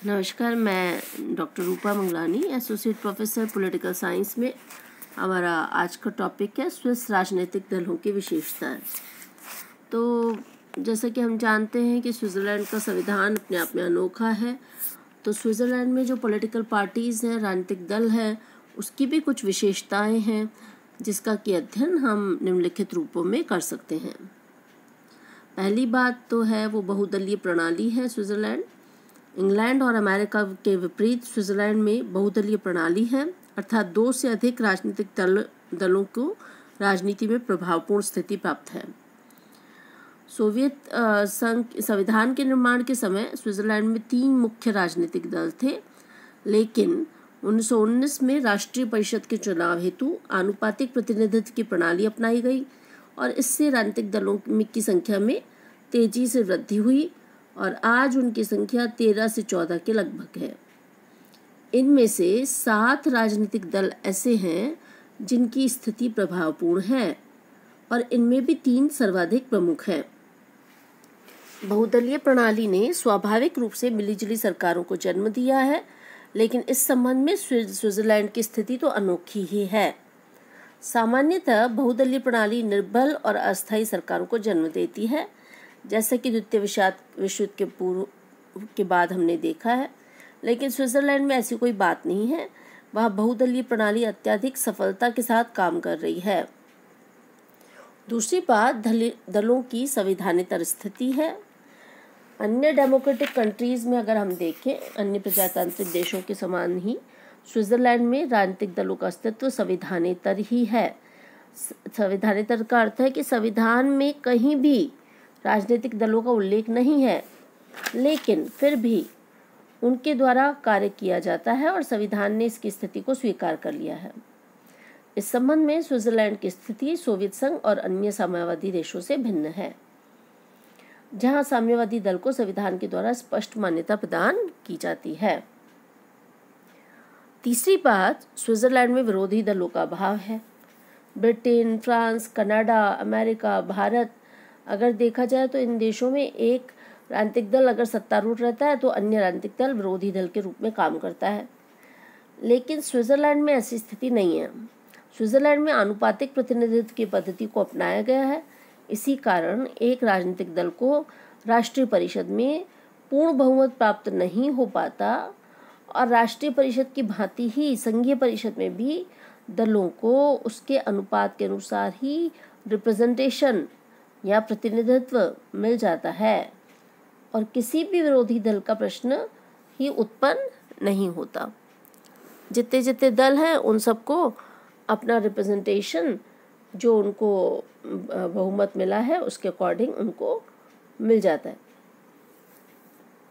नमस्कार, मैं doctor Rupa Mangalani, associate professor political science में। हमारा आज का टॉपिक है स्विस राजनीतिक दलों की विशेषताएं। तो जैसा कि हम जानते हैं कि स्विट्ज़रलैंड का संविधान अपने आप में अनोखा है। तो स्विट्ज़रलैंड में जो पॉलिटिकल पार्टीज़ हैं, राजनीतिक दल हैं, उसकी भी कुछ विशेषताएं हैं जिसका कि अध्ययन हम निम्नलिखित रूपों में कर सकते हैं। पहली बात तो है वो बहुदलीय प्रणाली है। स्विट्ज़रलैंड इंग्लैंड और अमेरिका के विपरीत स्विट्ज़रलैंड में बहुदलीय प्रणाली है, अर्थात 2 से अधिक राजनीतिक दलों को राजनीति में प्रभावपूर्ण स्थिति प्राप्त है। सोवियत संघ संविधान के निर्माण के समय स्विट्ज़रलैंड में 3 मुख्य राजनीतिक दल थे, लेकिन 1919 में राष्ट्रीय परिषद के चुनाव हेतु आनुपातिक प्रतिनिधित्व की प्रणाली अपनाई गई और इससे राजनीतिक दलों की संख्या में तेजी से वृद्धि हुई और आज उनकी संख्या 13 से 14 के लगभग है। इनमें से 7 राजनीतिक दल ऐसे हैं जिनकी स्थिति प्रभावपूर्ण है और इनमें भी 3 सर्वाधिक प्रमुख हैं। बहुदलीय प्रणाली ने स्वाभाविक रूप से मिलीजुली सरकारों को जन्म दिया है, लेकिन इस संबंध में स्विट्ज़रलैंड की स्थिति तो अनोखी ही है। सामान्यतः बहुदलीय प्रणाली निर्बल और अस्थायी सरकारों को जन्म देती है, जैसा कि द्वितीय विश्व युद्ध के पूर्व के बाद हमने देखा है, लेकिन स्विट्ज़रलैंड में ऐसी कोई बात नहीं है। वहाँ बहुदलीय प्रणाली अत्यधिक सफलता के साथ काम कर रही है। दूसरी बात दलों की संवैधानिक स्थिति है। अन्य डेमोक्रेटिक कंट्रीज़ में अगर हम देखें, अन्य प्रजातांत्रिक देशों के समान ही स्विट्ज़रलैंड में राजनीतिक दलों का अस्तित्व संवैधानेतर ही है। संवैधानेतर का अर्थ है कि संविधान में कहीं भी राजनीतिक दलों का उल्लेख नहीं है, लेकिन फिर भी उनके द्वारा कार्य किया जाता है और संविधान ने इसकी स्थिति को स्वीकार कर लिया है। इस संबंध में स्विट्ज़रलैंड की स्थिति सोवियत संघ और अन्य साम्यवादी देशों से भिन्न है, जहां साम्यवादी दल को संविधान के द्वारा स्पष्ट मान्यता प्रदान की जाती है। तीसरी बात, स्विट्ज़रलैंड में विरोधी दलों का अभाव है। Britain, France, Canada, America, Bharat अगर देखा जाए तो इन देशों में एक राजनीतिक दल अगर सत्तारूढ़ रहता है तो अन्य राजनीतिक दल विरोधी दल के रूप में काम करता है, लेकिन स्विट्ज़रलैंड में ऐसी स्थिति नहीं है। स्विट्ज़रलैंड में आनुपातिक प्रतिनिधित्व की पद्धति को अपनाया गया है। इसी कारण एक राजनीतिक दल को राष्ट्रीय परिषद में पूर्ण बहुमत प्राप्त नहीं हो पाता और राष्ट्रीय परिषद की भांति ही संघीय परिषद में भी दलों को उसके अनुपात के अनुसार ही रिप्रेजेंटेशन या प्रतिनिधित्व मिल जाता है और किसी भी विरोधी दल का प्रश्न ही उत्पन्न नहीं होता। जितने जितने दल हैं उन सबको अपना रिप्रेजेंटेशन जो उनको बहुमत मिला है उसके अकॉर्डिंग उनको मिल जाता है।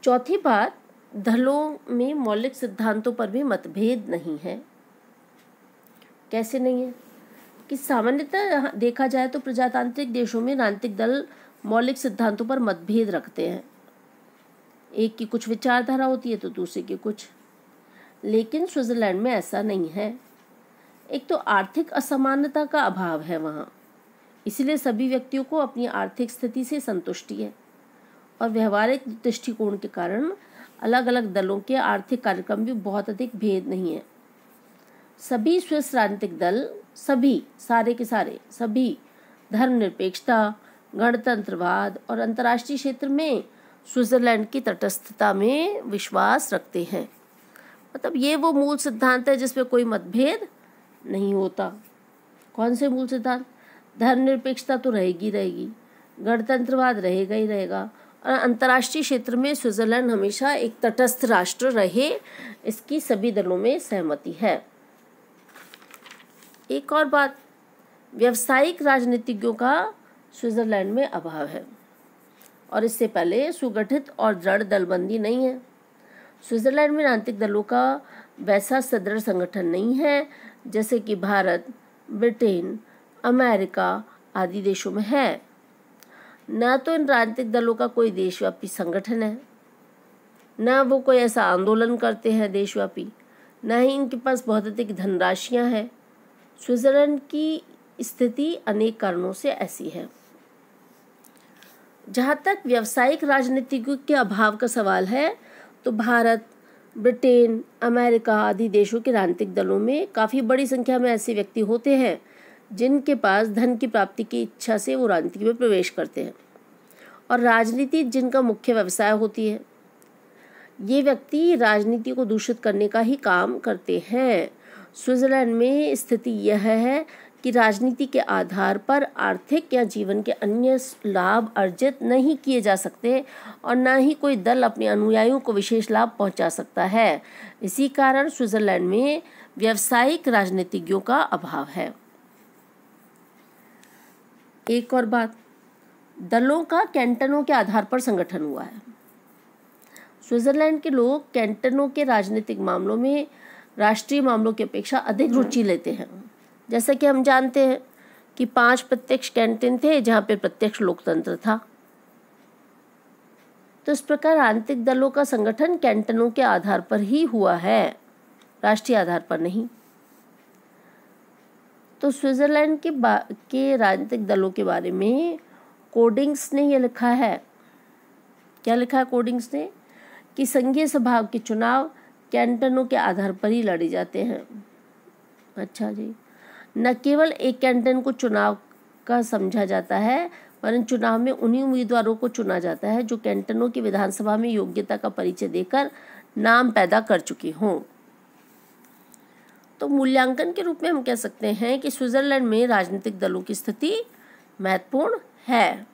चौथी बात, दलों में मौलिक सिद्धांतों पर भी मतभेद नहीं है। कैसे नहीं है कि सामान्यतः देखा जाए तो प्रजातांत्रिक देशों में राजनीतिक दल मौलिक सिद्धांतों पर मतभेद रखते हैं। एक की कुछ विचारधारा होती है तो दूसरे की कुछ, लेकिन स्विट्ज़रलैंड में ऐसा नहीं है। एक तो आर्थिक असमानता का अभाव है वहाँ, इसलिए सभी व्यक्तियों को अपनी आर्थिक स्थिति से संतुष्टि है और व्यवहारिक दृष्टिकोण के कारण अलग अलग दलों के आर्थिक कार्यक्रम भी बहुत अधिक भेद नहीं है। सभी स्विस राजनीतिक दल सारे के सारे धर्मनिरपेक्षता, गणतंत्रवाद और अंतर्राष्ट्रीय क्षेत्र में स्विट्ज़रलैंड की तटस्थता में विश्वास रखते हैं। मतलब ये वो मूल सिद्धांत है जिसमें कोई मतभेद नहीं होता। कौन से मूल सिद्धांत? धर्मनिरपेक्षता तो रहेगी, गणतंत्रवाद रहेगा ही रहेगा और अंतर्राष्ट्रीय क्षेत्र में स्विट्ज़रलैंड हमेशा एक तटस्थ राष्ट्र रहे, इसकी सभी दलों में सहमति है। एक और बात, व्यावसायिक राजनीतिज्ञों का स्विट्ज़रलैंड में अभाव है और इससे पहले सुगठित और दृढ़ दलबंदी नहीं है। स्विट्ज़रलैंड में राजनीतिक दलों का वैसा सुदृढ़ संगठन नहीं है जैसे कि भारत, ब्रिटेन, अमेरिका आदि देशों में है। न तो इन राजनीतिक दलों का कोई देशव्यापी संगठन है, न वो कोई ऐसा आंदोलन करते हैं देशव्यापी, न ही इनके पास बहुत अधिक धनराशियाँ हैं। स्विट्ज़रलैंड की स्थिति अनेक कारणों से ऐसी है। जहाँ तक व्यावसायिक राजनीतिज्ञों के अभाव का सवाल है तो भारत, ब्रिटेन, अमेरिका आदि देशों के राजनीतिक दलों में काफ़ी बड़ी संख्या में ऐसे व्यक्ति होते हैं जिनके पास धन की प्राप्ति की इच्छा से वो राजनीति में प्रवेश करते हैं और राजनीति जिनका मुख्य व्यवसाय होती है। ये व्यक्ति राजनीति को दूषित करने का ही काम करते हैं। स्विट्जरलैंड में स्थिति यह है कि राजनीति के आधार पर आर्थिक या जीवन के अन्य लाभ अर्जित नहीं किए जा सकते और न ही कोई दल अपने अनुयायियों को विशेष लाभ पहुंचा सकता है। इसी कारण स्विट्जरलैंड में व्यावसायिक राजनीतिज्ञों का अभाव है। एक और बात, दलों का कैंटनों के आधार पर संगठन हुआ है। स्विट्जरलैंड के लोग कैंटनों के राजनीतिक मामलों में राष्ट्रीय मामलों की अपेक्षा अधिक रुचि लेते हैं। जैसा कि हम जानते हैं कि 5 प्रत्यक्ष कैंटन थे जहाँ पे प्रत्यक्ष लोकतंत्र था। तो इस प्रकार राजनीतिक दलों का संगठन कैंटनों के आधार पर ही हुआ है, राष्ट्रीय आधार पर नहीं। तो स्विट्जरलैंड के राजनीतिक दलों के बारे में कोडिंग्स ने यह लिखा है, क्या लिखा है कोडिंग्स ने, कि संघीय सभा के चुनाव कैंटनों के आधार पर ही लड़े जाते हैं। अच्छा जी, न केवल एक कैंटन को चुनाव का समझा जाता है वरन चुनाव में उन्हीं उम्मीदवारों को चुना जाता है जो कैंटनों की विधानसभा में योग्यता का परिचय देकर नाम पैदा कर चुके हों। तो मूल्यांकन के रूप में हम कह सकते हैं कि स्विट्जरलैंड में राजनीतिक दलों की स्थिति महत्वपूर्ण है।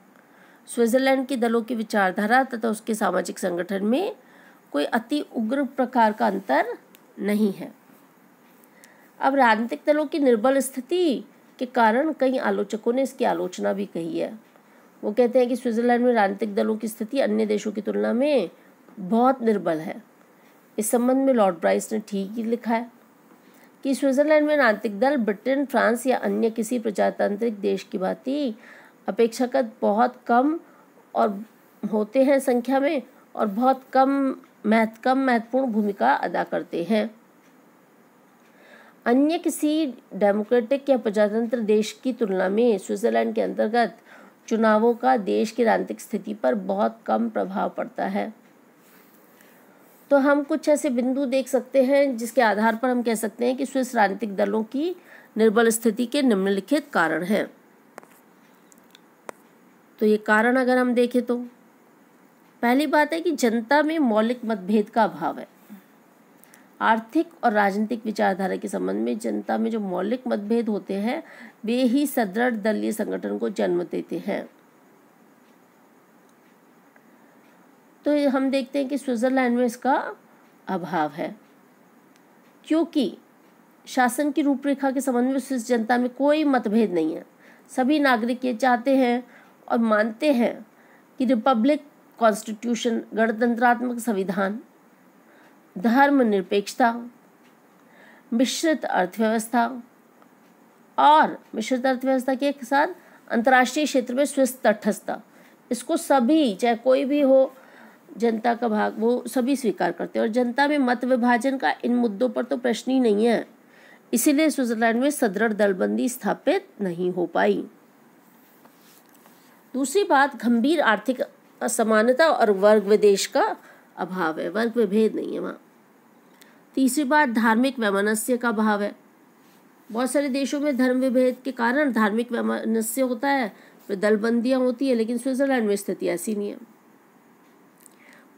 स्विट्जरलैंड के दलों की विचारधारा तथा उसके सामाजिक संगठन में कोई अति उग्र प्रकार का अंतर नहीं है। अब राजनीतिक दलों की निर्बल स्थिति के कारण कई आलोचकों ने इसकी आलोचना भी कही है। वो कहते हैं कि स्विट्जरलैंड में राजनीतिक दलों की स्थिति अन्य देशों की तुलना में बहुत निर्बल है। इस संबंध में लॉर्ड ब्राइस ने ठीक ही लिखा है कि स्विट्जरलैंड में राजनीतिक दल ब्रिटेन, फ्रांस या अन्य किसी प्रजातांत्रिक देश की भांति अपेक्षाकृत बहुत कम और होते हैं संख्या में और बहुत कम महत्वपूर्ण भूमिका अदा करते हैं। अन्य किसी डेमोक्रेटिक या प्रजातंत्र देश की तुलना में स्विट्जरलैंड के अंतर्गत चुनावों का देश की राजनीतिक स्थिति पर बहुत कम प्रभाव पड़ता है। तो हम कुछ ऐसे बिंदु देख सकते हैं जिसके आधार पर हम कह सकते हैं कि स्विस राजनीतिक दलों की निर्बल स्थिति के निम्नलिखित कारण हैं। तो ये कारण अगर हम देखें तो पहली बात है कि जनता में मौलिक मतभेद का अभाव है। आर्थिक और राजनीतिक विचारधारा के संबंध में जनता में जो मौलिक मतभेद होते हैं वे ही सदृढ़ दलीय संगठन को जन्म देते हैं। तो हम देखते हैं कि स्विट्जरलैंड में इसका अभाव है क्योंकि शासन की रूपरेखा के संबंध में स्विस जनता में कोई मतभेद नहीं है। सभी नागरिक ये चाहते हैं और मानते हैं कि रिपब्लिक, कॉन्स्टिट्यूशन, गणतंत्रात्मक संविधान, धर्मनिरपेक्षता, मिश्रित अर्थव्यवस्था और मिश्रित अर्थव्यवस्था के साथ अंतर्राष्ट्रीय क्षेत्र में स्विस तटस्थता, इसको सभी चाहे कोई भी हो जनता का भाग वो सभी स्वीकार करते हैं और जनता में मत विभाजन का इन मुद्दों पर तो प्रश्न ही नहीं है। इसीलिए स्विट्जरलैंड में सदृढ़ दलबंदी स्थापित नहीं हो पाई। दूसरी बात, गंभीर आर्थिक असमानता और वर्ग विदेश का अभाव है, वर्ग विभेद नहीं है वहाँ। तीसरी बात, धार्मिक वैमनस्य का अभाव है। बहुत सारे देशों में धर्म विभेद के कारण धार्मिक वैमनस्य होता है, फिर दलबंदियाँ होती है, लेकिन स्विट्जरलैंड में स्थिति ऐसी नहीं है।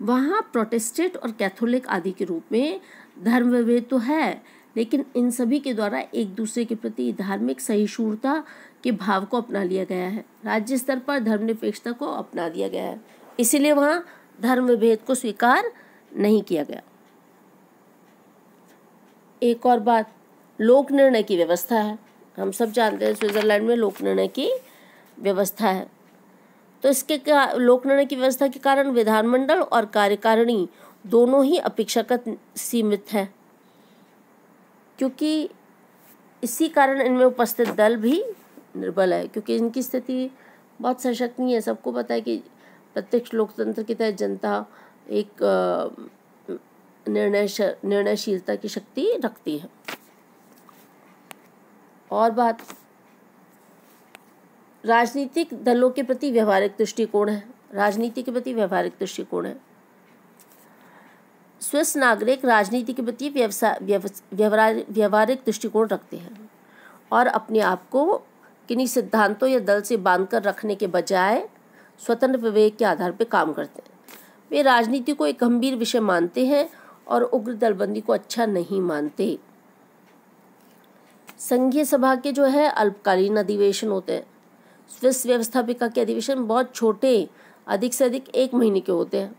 वहाँ प्रोटेस्टेंट और कैथोलिक आदि के रूप में धर्म विभेद तो है, लेकिन इन सभी के द्वारा एक दूसरे के प्रति धार्मिक सहिष्णुता के भाव को अपना लिया गया है। राज्य स्तर पर धर्मनिरपेक्षता को अपना दिया गया है, इसीलिए वहाँ धर्म विभेद को स्वीकार नहीं किया गया। एक और बात, लोक निर्णय की व्यवस्था है। हम सब जानते हैं स्विट्जरलैंड में लोक निर्णय की व्यवस्था है। तो इसके लोक निर्णय की व्यवस्था के कारण विधानमंडल और कार्यकारिणी दोनों ही अपेक्षाकृत सीमित है, क्योंकि इसी कारण इनमें उपस्थित दल भी निर्बल है, क्योंकि इनकी स्थिति बहुत सशक्त नहीं है। सबको पता है कि प्रत्यक्ष लोकतंत्र के तहत जनता एक निर्णयशीलता की शक्ति रखती है। और बात, राजनीतिक दलों के प्रति व्यवहारिक दृष्टिकोण है। राजनीति के प्रति व्यवहारिक दृष्टिकोण है। स्विस नागरिक राजनीति के प्रति व्यवहारिक दृष्टिकोण रखते हैं और अपने आप को किन्हीं सिद्धांतों या दल से बांधकर रखने के बजाय स्वतंत्र विवेक के आधार पर काम करते हैं। वे राजनीति को एक गंभीर विषय मानते हैं और उग्र दलबंदी को अच्छा नहीं मानते। संघीय सभा के जो है अल्पकालीन अधिवेशन होते हैं। स्विस व्यवस्थापिका के अधिवेशन बहुत छोटे, अधिक से अधिक 1 महीने के होते हैं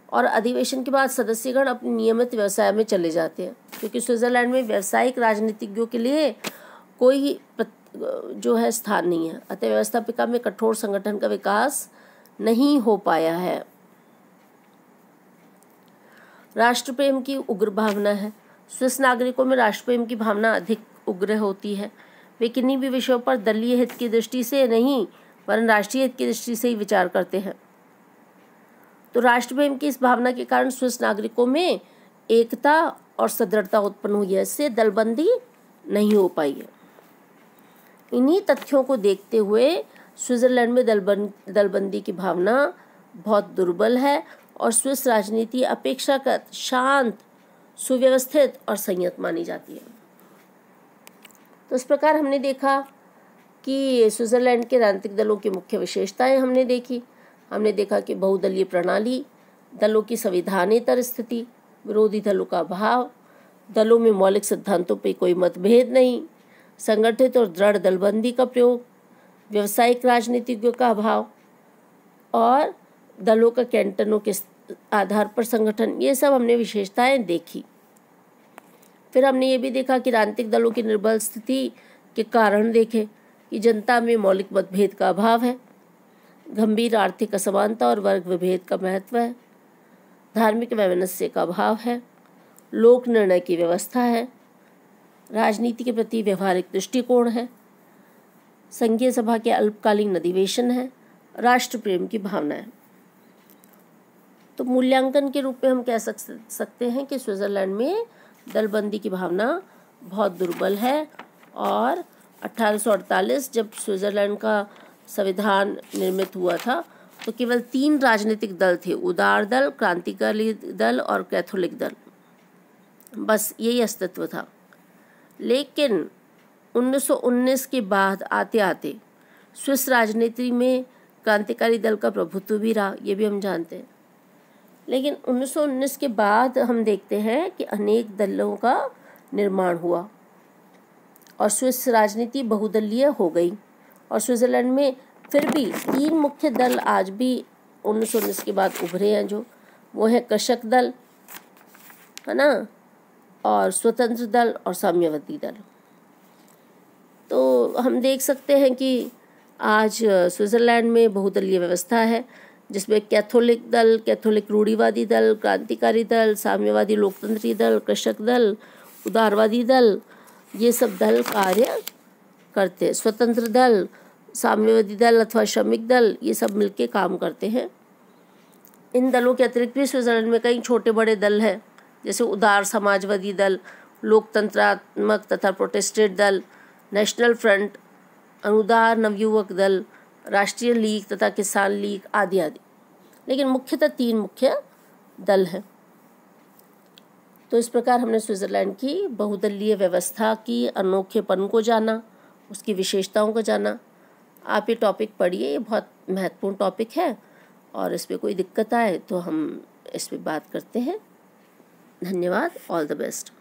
और अधिवेशन के बाद सदस्यगण अपने नियमित व्यवसाय में चले जाते हैं, क्योंकि स्विट्जरलैंड में व्यावसायिक राजनीतिज्ञों के लिए कोई जो है स्थान नहीं है। अतः व्यवस्थापिका में कठोर संगठन का विकास नहीं हो पाया है। राष्ट्र प्रेम की उग्र भावना है। स्विस नागरिकों में राष्ट्र प्रेम की भावना अधिक उग्र होती है। वे किन्हीं भी विषयों पर दलीय हित की दृष्टि से नहीं, वरन राष्ट्रीय हित की दृष्टि से ही विचार करते हैं। तो राष्ट्र प्रेम की इस भावना के कारण स्विस नागरिकों में एकता और सदृढ़ता उत्पन्न हुई है। इससे दलबंदी नहीं हो पाई है। इन्हीं तथ्यों को देखते हुए स्विट्जरलैंड में दलबंदी की भावना बहुत दुर्बल है और स्विस राजनीति अपेक्षाकृत शांत, सुव्यवस्थित और संयत मानी जाती है। तो इस प्रकार हमने देखा कि स्विट्जरलैंड के राजनीतिक दलों की मुख्य विशेषताएं हमने देखी। हमने देखा कि बहुदलीय प्रणाली, दलों की संविधानेतर स्थिति, विरोधी दलों का अभाव, दलों में मौलिक सिद्धांतों पर कोई मतभेद नहीं, संगठित और दृढ़ दलबंदी का प्रयोग, व्यावसायिक राजनीतिज्ञों का अभाव और दलों का कैंटनों के आधार पर संगठन, ये सब हमने विशेषताएं देखी। फिर हमने ये भी देखा कि राजनीतिक दलों की निर्बल स्थिति के कारण देखे कि जनता में मौलिक मतभेद का अभाव है, गंभीर आर्थिक असमानता और वर्ग विभेद का महत्व है, धार्मिक वैमनस्य का अभाव है, लोक निर्णय की व्यवस्था है, राजनीति के प्रति व्यवहारिक दृष्टिकोण है, संघीय सभा के अल्पकालीन अधिवेशन है, राष्ट्र प्रेम की भावना है। तो मूल्यांकन के रूप में हम कह सकते हैं कि स्विट्जरलैंड में दलबंदी की भावना बहुत दुर्बल है और 1848 जब स्विट्जरलैंड का संविधान निर्मित हुआ था तो केवल 3 राजनीतिक दल थे, उदार दल, क्रांतिकारी दल और कैथोलिक दल, बस यही अस्तित्व था। लेकिन 1919 के बाद आते आते स्विस राजनीति में क्रांतिकारी दल का प्रभुत्व भी रहा, ये भी हम जानते हैं। लेकिन 1919 के बाद हम देखते हैं कि अनेक दलों का निर्माण हुआ और स्विस राजनीति बहुदलीय हो गई और स्विट्जरलैंड में फिर भी 3 मुख्य दल आज भी 1919 के बाद उभरे हैं, जो वो है कृषक दल, है ना, और स्वतंत्र दल और साम्यवादी दल। तो हम देख सकते हैं कि आज स्विट्जरलैंड में बहुदलीय व्यवस्था है, जिसमें कैथोलिक दल, कैथोलिक रूढ़िवादी दल, क्रांतिकारी दल, साम्यवादी लोकतंत्री दल, कृषक दल, उदारवादी दल, ये सब दल कार्य करते हैं। स्वतंत्र दल, साम्यवादी दल अथवा श्रमिक दल, ये सब मिलके काम करते हैं। इन दलों के अतिरिक्त भी स्विट्जरलैंड में कई छोटे बड़े दल हैं, जैसे उदार समाजवादी दल, लोकतंत्रात्मक तथा प्रोटेस्टेंट दल, नेशनल फ्रंट, अनुदार नवयुवक दल, राष्ट्रीय लीग तथा किसान लीग आदि आदि। लेकिन मुख्यतः 3 मुख्य दल हैं। तो इस प्रकार हमने स्विट्जरलैंड की बहुदलीय व्यवस्था की अनोखेपन को जाना, उसकी विशेषताओं को जाना। आप ये टॉपिक पढ़िए, ये बहुत महत्वपूर्ण टॉपिक है और इस पर कोई दिक्कत आए तो हम इस पर बात करते हैं। धन्यवाद। All the best.